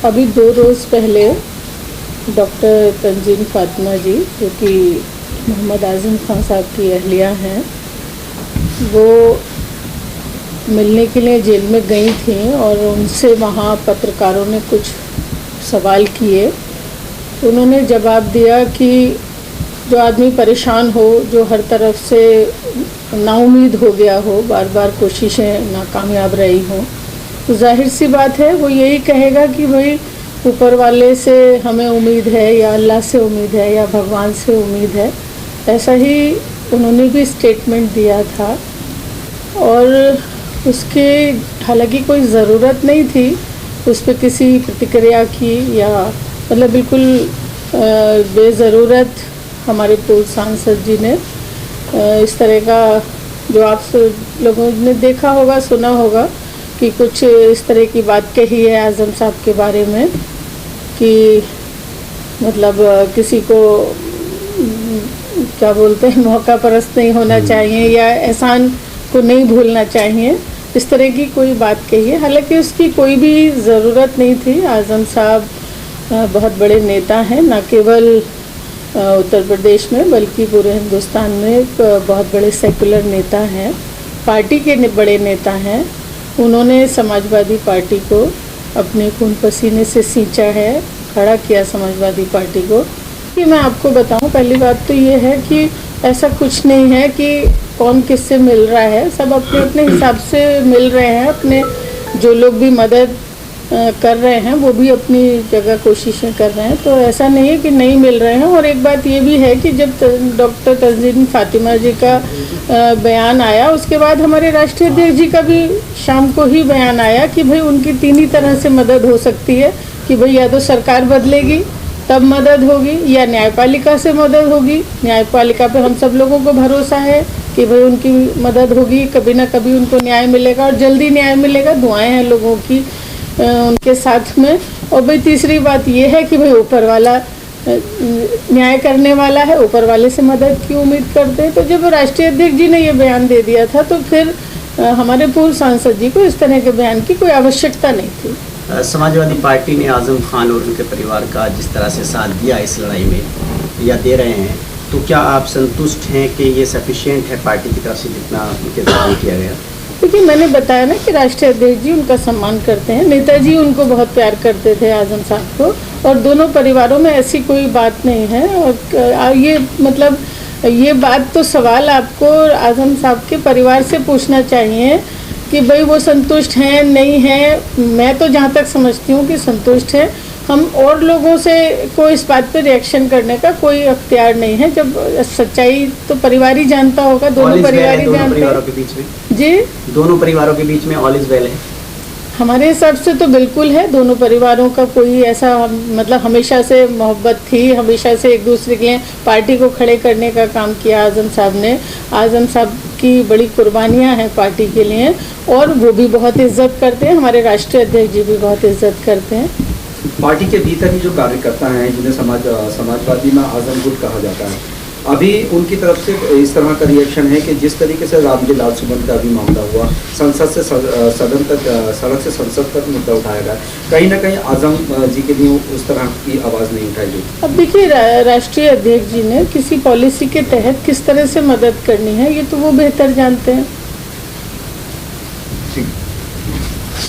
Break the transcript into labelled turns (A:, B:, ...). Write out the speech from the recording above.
A: अभी 2 रोज़ पहले डॉक्टर तंजीन फातिमा जी, जो कि मोहम्मद आज़म खान साहब की अहलिया हैं, वो मिलने के लिए जेल में गई थी और उनसे वहाँ पत्रकारों ने कुछ सवाल किए। उन्होंने जवाब दिया कि जो आदमी परेशान हो, जो हर तरफ से नाउम्मीद हो गया हो, बार बार कोशिशें नाकामयाब रही हों, तो जाहिर सी बात है वो यही कहेगा कि भाई ऊपर वाले से हमें उम्मीद है, या अल्लाह से उम्मीद है, या भगवान से उम्मीद है। ऐसा ही उन्होंने भी स्टेटमेंट दिया था और उसके हालांकि कोई ज़रूरत नहीं थी उस पर किसी प्रतिक्रिया की, या मतलब बिल्कुल बेज़रूरत हमारे पूर्व सांसद जी ने इस तरह का, जो आप लोगों ने देखा होगा, सुना होगा कि कुछ इस तरह की बात कही है आज़म साहब के बारे में कि मतलब किसी को क्या बोलते हैं, मौका परस्त नहीं होना चाहिए या एहसान को नहीं भूलना चाहिए, इस तरह की कोई बात कही है। हालांकि उसकी कोई भी ज़रूरत नहीं थी। आज़म साहब बहुत बड़े नेता हैं, न केवल उत्तर प्रदेश में बल्कि पूरे हिंदुस्तान में बहुत बड़े सेकुलर नेता हैं, पार्टी के बड़े नेता हैं। उन्होंने समाजवादी पार्टी को अपने खून पसीने से सींचा है, खड़ा किया समाजवादी पार्टी को। कि मैं आपको बताऊं, पहली बात तो ये है कि ऐसा कुछ नहीं है कि कौन किससे मिल रहा है, सब अपने अपने हिसाब से मिल रहे हैं। अपने जो लोग भी मदद कर रहे हैं वो भी अपनी जगह कोशिशें कर रहे हैं, तो ऐसा नहीं है कि नहीं मिल रहे हैं। और एक बात ये भी है कि जब डॉक्टर तंजीन फातिमा जी का बयान आया, उसके बाद हमारे राष्ट्रीय अध्यक्ष जी का भी शाम को ही बयान आया कि भाई उनकी 3 ही तरह से मदद हो सकती है कि भाई या तो सरकार बदलेगी तब मदद होगी, या न्यायपालिका से मदद होगी। न्यायपालिका पे हम सब लोगों को भरोसा है कि भाई उनकी मदद होगी, कभी ना कभी उनको न्याय मिलेगा और जल्दी न्याय मिलेगा। दुआएं हैं लोगों की उनके साथ में। और भाई तीसरी बात ये है कि भाई ऊपर वाला न्याय करने वाला है, ऊपर वाले से मदद की उम्मीद करते हैं। तो जब राष्ट्रीय अध्यक्ष जी ने ये बयान दे दिया था तो फिर हमारे पूर्व सांसद जी को इस तरह के बयान की कोई आवश्यकता नहीं थी।
B: समाजवादी पार्टी ने आज़म खान और उनके परिवार का जिस तरह से साथ दिया इस लड़ाई में, या दे रहे हैं, तो क्या आप संतुष्ट हैं कि ये सफिशिएंट है पार्टी की तरफ से जितना उनके द्वारा किया गया?
A: देखिए, मैंने बताया ना कि राष्ट्रीय अध्यक्ष जी उनका सम्मान करते हैं, नेताजी उनको बहुत प्यार करते थे आज़म साहब को, और दोनों परिवारों में ऐसी कोई बात नहीं है। और ये मतलब ये बात तो सवाल आपको आज़म साहब के परिवार से पूछना चाहिए कि भाई वो संतुष्ट हैं नहीं हैं। मैं तो जहाँ तक समझती हूँ कि संतुष्ट है। हम और लोगों से को इस बात पे रिएक्शन करने का कोई अख्तियार नहीं है। जब सच्चाई तो परिवार ही जानता होगा, दोनों परिवार ही जानते हैं। जी, दोनों परिवारों के बीच में ऑल इज वेल है हमारे हिसाब से तो बिल्कुल है। दोनों परिवारों का कोई ऐसा मतलब हमेशा से मोहब्बत थी, हमेशा से एक दूसरे के लिए पार्टी को खड़े करने का काम किया आज़म साहब ने। आज़म साहब की बड़ी कुर्बानियां हैं पार्टी के लिए, और वो भी बहुत इज्जत करते हैं। हमारे राष्ट्रीय अध्यक्ष जी भी बहुत इज्जत करते हैं।
C: पार्टी के भीतर ही जो कार्यकर्ता हैं, जिन्हें समाजवादी में आजम गुट कहा जाता है, अभी उनकी तरफ से इस तरह का रिएक्शन है कि जिस तरीके से रामजी-लाल सुमन का अभी मामला हुआ, संसद से सदन तक, सड़क से संसद तक मुद्दा उठाया गया, कहीं ना कहीं आज़म जी के लिए उस तरह की आवाज़ नहीं उठाई गई।
A: अब देखिए, राष्ट्रीय अध्यक्ष जी ने किसी पॉलिसी के तहत किस तरह से मदद करनी है ये तो वो बेहतर जानते हैं।